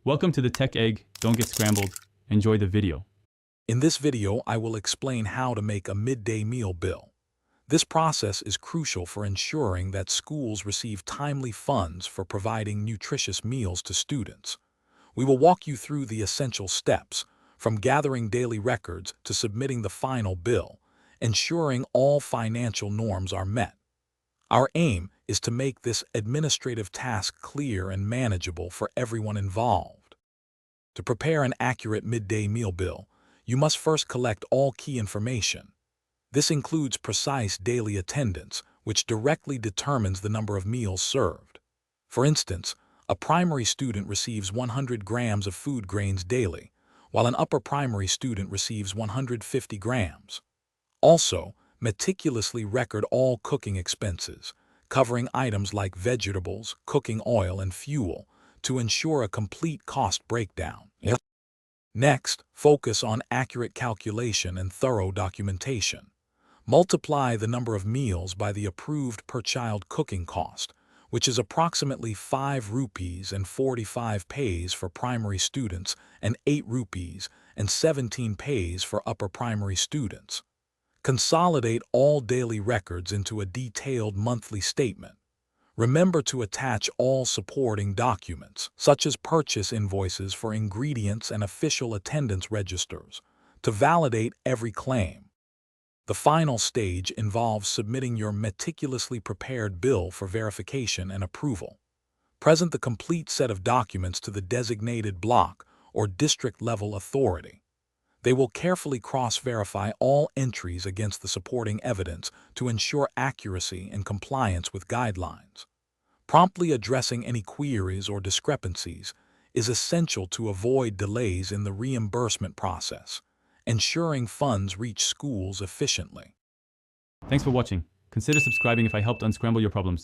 Welcome to the Tech Egg. Don't get scrambled. Enjoy the video. In this video, I will explain how to make a midday meal bill. This process is crucial for ensuring that schools receive timely funds for providing nutritious meals to students. We will walk you through the essential steps, from gathering daily records to submitting the final bill, ensuring all financial norms are met. Our aim is to make this administrative task clear and manageable for everyone involved. To prepare an accurate midday meal bill, you must first collect all key information. This includes precise daily attendance, which directly determines the number of meals served. For instance, a primary student receives 100 grams of food grains daily, while an upper primary student receives 150 grams. Also, meticulously record all cooking expenses, covering items like vegetables, cooking oil, and fuel, to ensure a complete cost breakdown. Next, focus on accurate calculation and thorough documentation. Multiply the number of meals by the approved per-child cooking cost, which is approximately 5 rupees and 45 paise for primary students and 8 rupees and 17 paise for upper primary students. Consolidate all daily records into a detailed monthly statement. Remember to attach all supporting documents, such as purchase invoices for ingredients and official attendance registers, to validate every claim. The final stage involves submitting your meticulously prepared bill for verification and approval. Present the complete set of documents to the designated block or district-level authority. They will carefully cross-verify all entries against the supporting evidence to ensure accuracy and compliance with guidelines. Promptly addressing any queries or discrepancies is essential to avoid delays in the reimbursement process, ensuring funds reach schools efficiently. Thanks for watching. Consider subscribing if I helped unscramble your problems.